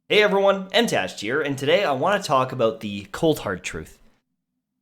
Hey everyone, Mtashed here, and today I want to talk about the cold hard truth.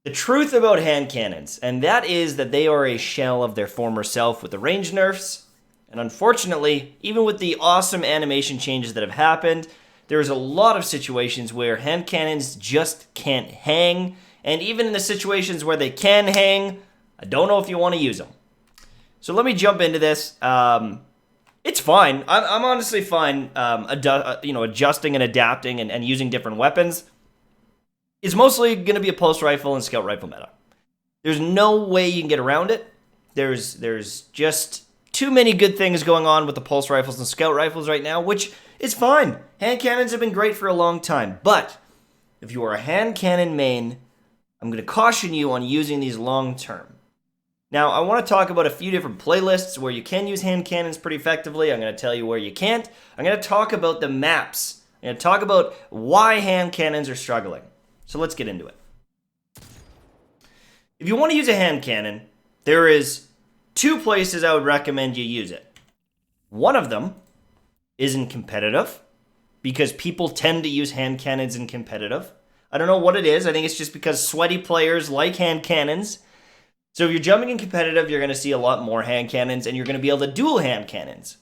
The truth about hand cannons, and that is that they are a shell of their former self with the range nerfs, and unfortunately, even with the awesome animation changes that have happened, there's a lot of situations where hand cannons just can't hang, and even in the situations where they can hang, I don't know if you want to use them. So let me jump into this. It's fine. I'm honestly fine, adjusting and adapting and using different weapons. It's mostly going to be a pulse rifle and scout rifle meta. There's no way you can get around it. There's just too many good things going on with the pulse rifles and scout rifles right now, which is fine. Hand cannons have been great for a long time, but if you are a hand cannon main, I'm going to caution you on using these long term. Now, I want to talk about a few different playlists where you can use hand cannons pretty effectively. I'm going to tell you where you can't. I'm going to talk about the maps. I'm going to talk about why hand cannons are struggling. So let's get into it. If you want to use a hand cannon, there is two places I would recommend you use it. One of them is in competitive, because people tend to use hand cannons in competitive. I don't know what it is. I think it's just because sweaty players like hand cannons. So if you're jumping in competitive, you're going to see a lot more hand cannons, and you're going to be able to dual hand cannons,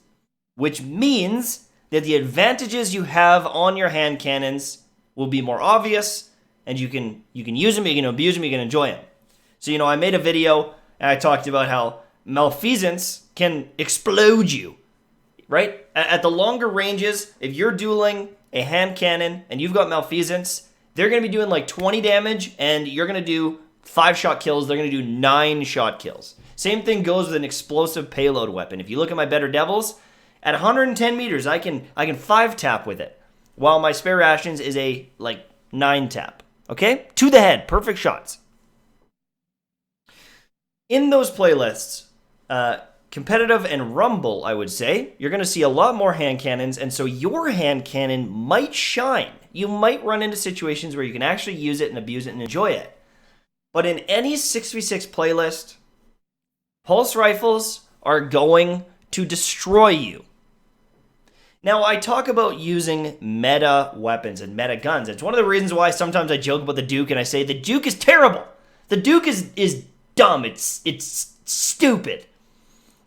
which means that the advantages you have on your hand cannons will be more obvious, and you can use them, you can abuse them, you can enjoy them. So, I made a video, and I talked about how malfeasance can explode you, right? At the longer ranges, if you're dueling a hand cannon and you've got malfeasance, they're going to be doing like 20 damage, and you're going to do 5-shot kills, they're going to do 9-shot kills. Same thing goes with an explosive payload weapon. If you look at my Better Devils, at 110 meters, I can 5-tap with it, while my Spare Rations is a, 9-tap. Okay? To the head. Perfect shots. In those playlists, competitive and rumble, I would say, you're going to see a lot more hand cannons, and so your hand cannon might shine. You might run into situations where you can actually use it and abuse it and enjoy it. But in any 6v6 playlist, pulse rifles are going to destroy you. Now, I talk about using meta weapons and meta guns. It's one of the reasons why sometimes I joke about the Duke and I say the Duke is terrible. The Duke is dumb. It's stupid.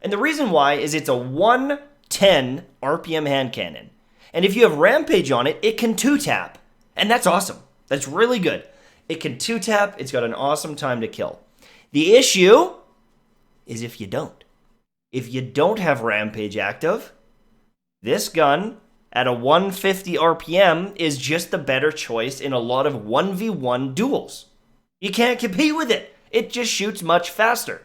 And the reason why is it's a 110 RPM hand cannon. And if you have Rampage on it, it can 2-tap. And that's awesome. That's really good. It can 2-tap. It's got an awesome time to kill. The issue is if you don't. If you don't have Rampage active, this gun at a 150 RPM is just the better choice in a lot of 1v1 duels. You can't compete with it. It just shoots much faster.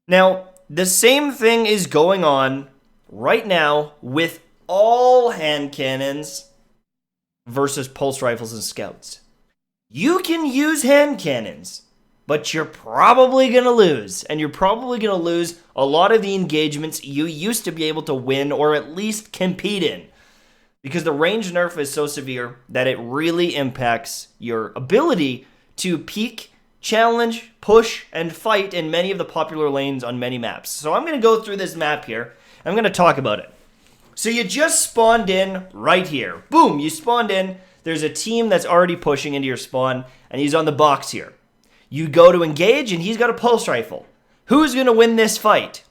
Now, the same thing is going on right now with all hand cannons versus pulse rifles and scouts. You can use hand cannons, but you're probably going to lose. And you're probably going to lose a lot of the engagements you used to be able to win or at least compete in. Because the range nerf is so severe that it really impacts your ability to peak, challenge, push, and fight in many of the popular lanes on many maps. So I'm going to go through this map here. I'm going to talk about it. So you just spawned in right here. Boom, you spawned in. There's a team that's already pushing into your spawn, and he's on the box here. You go to engage, and he's got a pulse rifle. Who's going to win this fight?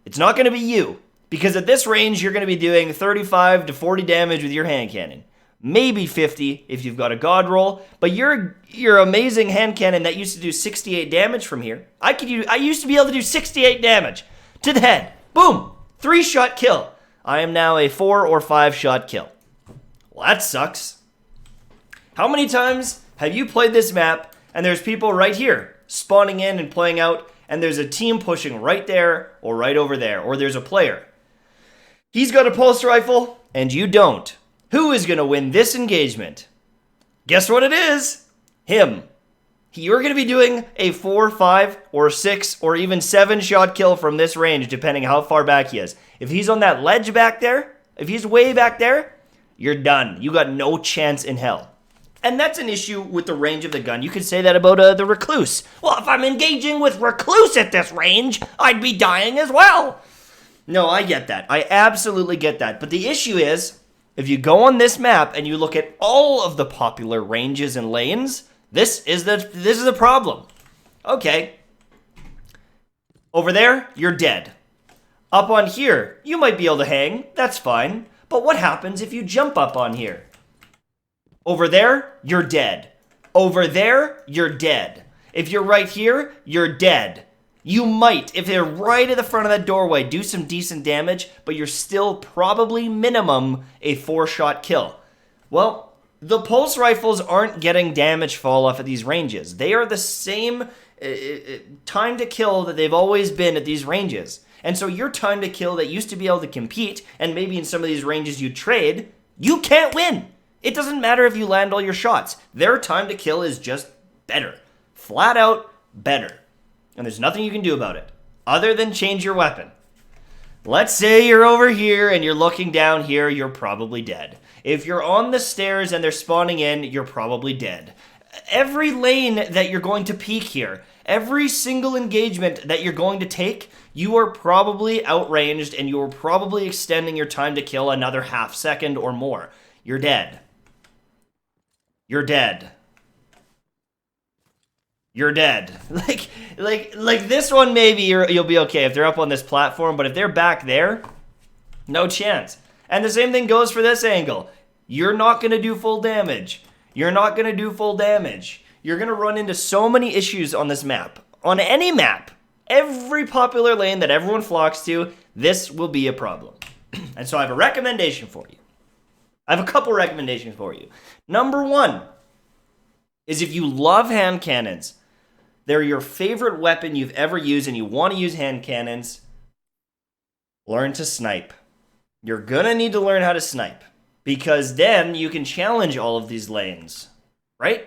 It's not going to be you, because at this range, you're going to be doing 35 to 40 damage with your hand cannon. Maybe 50 if you've got a god roll, but your amazing hand cannon that used to do 68 damage from here. I used to be able to do 68 damage to the head. Boom, 3-shot kill. I am now a 4 or 5-shot kill. Well, that sucks. How many times have you played this map and there's people right here spawning in and playing out, and there's a team pushing right there or right over there, or there's a player. He's got a pulse rifle and you don't. Who is going to win this engagement? Guess what it is? Him. You're going to be doing a 4, 5, or 6, or even 7-shot kill from this range, depending how far back he is. If he's on that ledge back there, if he's way back there, you're done. You got no chance in hell. And that's an issue with the range of the gun. You could say that about the Recluse. Well, if I'm engaging with Recluse at this range, I'd be dying as well. No, I get that. I absolutely get that. But the issue is, if you go on this map and you look at all of the popular ranges and lanes, this is the problem. Okay. Over there, you're dead. Up on here, you might be able to hang. That's fine. But what happens if you jump up on here? Over there, you're dead. Over there, you're dead. If you're right here, you're dead. You might, if they're right at the front of that doorway, do some decent damage, but you're still probably minimum a 4-shot kill. Well, the pulse rifles aren't getting damage fall off at these ranges. They are the same time to kill that they've always been at these ranges. And so your time to kill that used to be able to compete, and maybe in some of these ranges you trade, you can't win. It doesn't matter if you land all your shots. Their time to kill is just better. Flat out better. And there's nothing you can do about it, other than change your weapon. Let's say you're over here and you're looking down here, you're probably dead. If you're on the stairs and they're spawning in, you're probably dead. Every lane that you're going to peek here, every single engagement that you're going to take, you are probably outranged and you are probably extending your time to kill another half second or more. You're dead. You're dead. You're dead. Like this one, maybe you'll be okay if they're up on this platform, but if they're back there, no chance. And the same thing goes for this angle. You're not going to do full damage. You're not going to do full damage. You're going to run into so many issues on this map. On any map, every popular lane that everyone flocks to, this will be a problem. And so I have a recommendation for you. I have a couple recommendations for you. Number one is if you love hand cannons, they're your favorite weapon you've ever used and you want to use hand cannons, learn to snipe. You're gonna need to learn how to snipe because then you can challenge all of these lanes, right?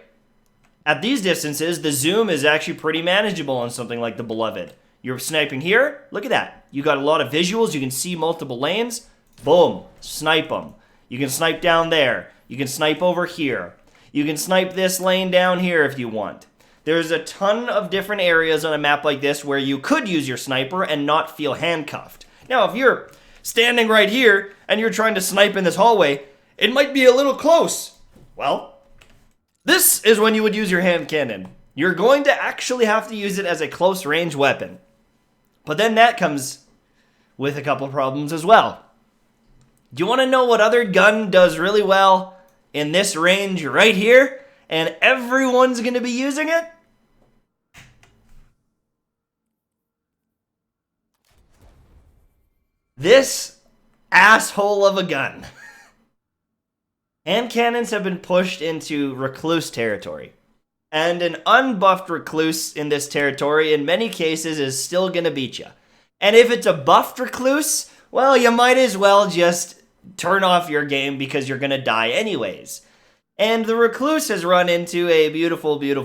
At these distances, the zoom is actually pretty manageable on something like the Beloved. You're sniping here, look at that. You got a lot of visuals, you can see multiple lanes, boom, snipe them. You can snipe down there, you can snipe over here. You can snipe this lane down here if you want. There's a ton of different areas on a map like this where you could use your sniper and not feel handcuffed. Now, if you're standing right here and you're trying to snipe in this hallway, it might be a little close. Well, this is when you would use your hand cannon. You're going to actually have to use it as a close range weapon. But then that comes with a couple problems as well. Do you want to know what other gun does really well in this range right here? And everyone's going to be using it? This asshole of a gun. Hand cannons have been pushed into recluse territory. And an unbuffed recluse in this territory, in many cases, is still going to beat you. And if it's a buffed recluse, well, you might as well just turn off your game because you're going to die anyways. And the recluse has run into a beautiful, they've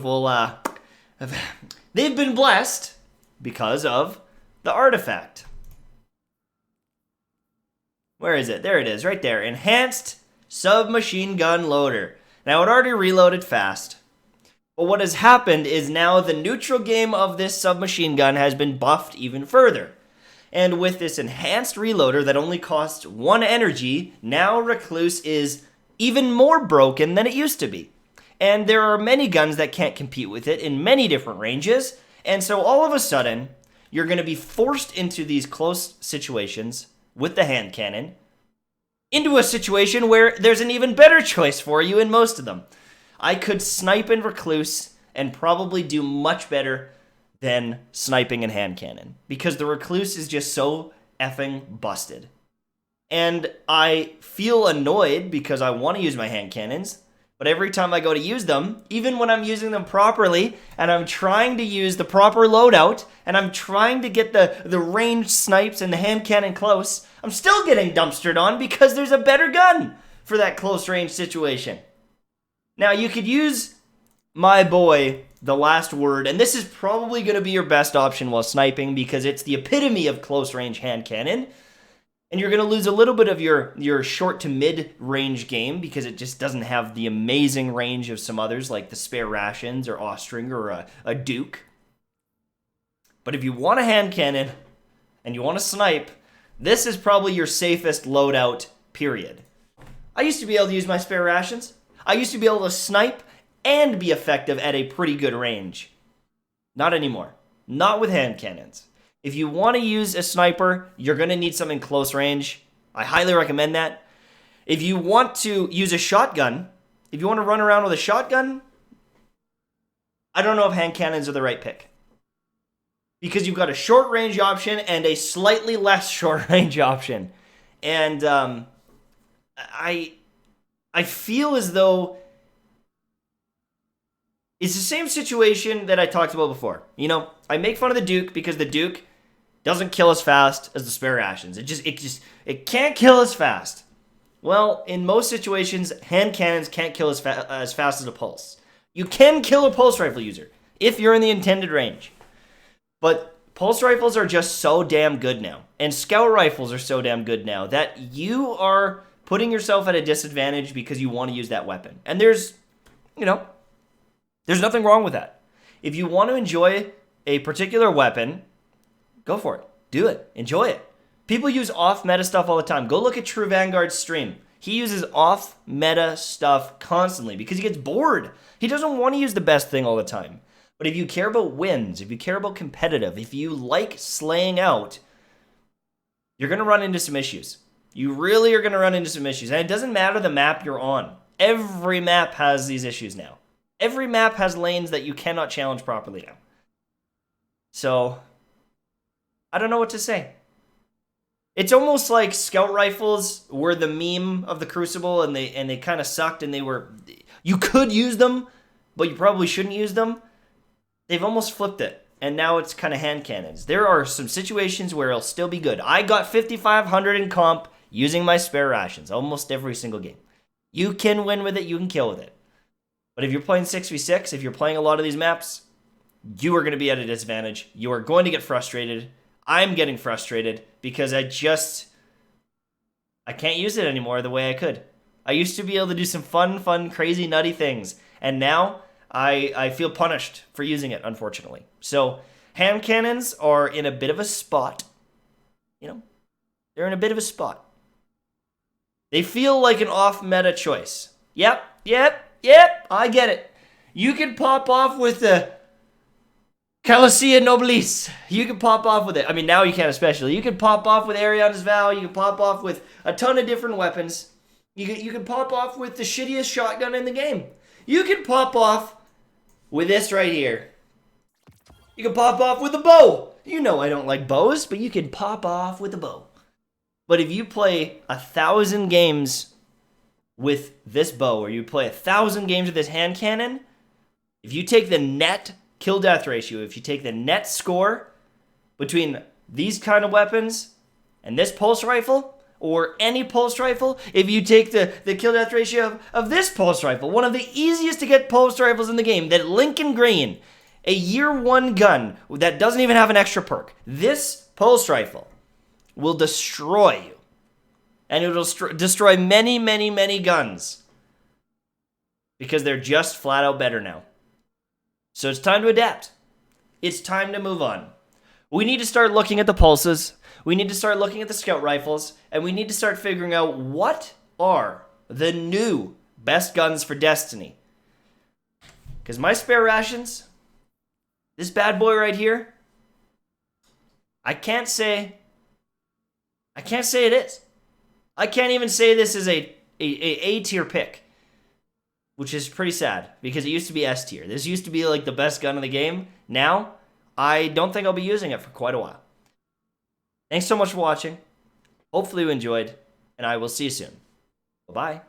been blessed because of the artifact. Where is it? There it is, right there. Enhanced submachine gun loader. Now, it already reloaded fast. But what has happened is now the neutral game of this submachine gun has been buffed even further. And with this enhanced reloader that only costs 1 energy, now recluse is even more broken than it used to be. And there are many guns that can't compete with it in many different ranges, and so all of a sudden, you're going to be forced into these close situations with the hand cannon, into a situation where there's an even better choice for you in most of them. I could snipe in recluse and probably do much better than sniping in hand cannon, because the recluse is just so effing busted. And I feel annoyed because I want to use my hand cannons, but every time I go to use them, even when I'm using them properly, and I'm trying to use the proper loadout, and I'm trying to get the ranged snipes and the hand cannon close, I'm still getting dumpstered on because there's a better gun for that close range situation. Now, you could use my boy, the last word, and this is probably going to be your best option while sniping because it's the epitome of close range hand cannon. And you're going to lose a little bit of your short to mid-range game because it just doesn't have the amazing range of some others like the Spare Rations or Austringer or a Duke. But if you want a hand cannon and you want to snipe, this is probably your safest loadout, period. I used to be able to use my spare rations. I used to be able to snipe and be effective at a pretty good range. Not anymore. Not with hand cannons. If you want to use a sniper, you're going to need something close range. I highly recommend that. If you want to use a shotgun, if you want to run around with a shotgun, I don't know if hand cannons are the right pick. Because you've got a short range option and a slightly less short range option. And I feel as though it's the same situation that I talked about before. You know, I make fun of the Duke because the Duke doesn't kill as fast as the spare rations. It can't kill as fast. Well, in most situations, hand cannons can't kill as fast as a pulse. You can kill a pulse rifle user if you're in the intended range. But pulse rifles are just so damn good now. And scout rifles are so damn good now that you are putting yourself at a disadvantage because you want to use that weapon. And there's nothing wrong with that. If you want to enjoy a particular weapon, go for it. Do it. Enjoy it. People use off-meta stuff all the time. Go look at True Vanguard's stream. He uses off-meta stuff constantly because he gets bored. He doesn't want to use the best thing all the time. But if you care about wins, if you care about competitive, if you like slaying out, you're going to run into some issues. You really are going to run into some issues. And it doesn't matter the map you're on. Every map has these issues now. Every map has lanes that you cannot challenge properly now. So, I don't know what to say. It's almost like scout rifles were the meme of the Crucible, and they kind of sucked, and you could use them, but you probably shouldn't use them. They've almost flipped it, and now it's kind of hand cannons. There are some situations where it'll still be good. I got 5,500 in comp using my spare rations almost every single game. You can win with it, you can kill with it. But if you're playing 6v6, if you're playing a lot of these maps, you are going to be at a disadvantage. You are going to get frustrated. I'm getting frustrated because I can't use it anymore the way I could. I used to be able to do some fun, crazy, nutty things. And now I feel punished for using it, unfortunately. So hand cannons are in a bit of a spot. You know, they're in a bit of a spot. They feel like an off-meta choice. Yep, I get it. You can pop off with the Calicia Nobilis. You can pop off with it. I mean, now you can especially. You can pop off with Ariana's Vow. You can pop off with a ton of different weapons. You can pop off with the shittiest shotgun in the game. You can pop off with this right here. You can pop off with a bow. You know I don't like bows, but you can pop off with a bow. But if you play 1,000 games with this bow, or you play 1,000 games with this hand cannon, if you take the net kill-death ratio, if you take the net score between these kind of weapons and this pulse rifle, or any pulse rifle, if you take the kill-death ratio of this pulse rifle, one of the easiest to get pulse rifles in the game, that Lincoln Green, a year one gun that doesn't even have an extra perk, this pulse rifle will destroy you. And it will destroy many guns. Because they're just flat out better now. So it's time to adapt. It's time to move on. We need to start looking at the pulses. We need to start looking at the scout rifles. And we need to start figuring out what are the new best guns for Destiny. Because my spare rations, this bad boy right here, I can't say it is. I can't even say this is a A-tier pick, which is pretty sad because it used to be S tier. This used to be like the best gun in the game. Now, I don't think I'll be using it for quite a while. Thanks so much for watching. Hopefully you enjoyed, and I will see you soon. Bye-bye.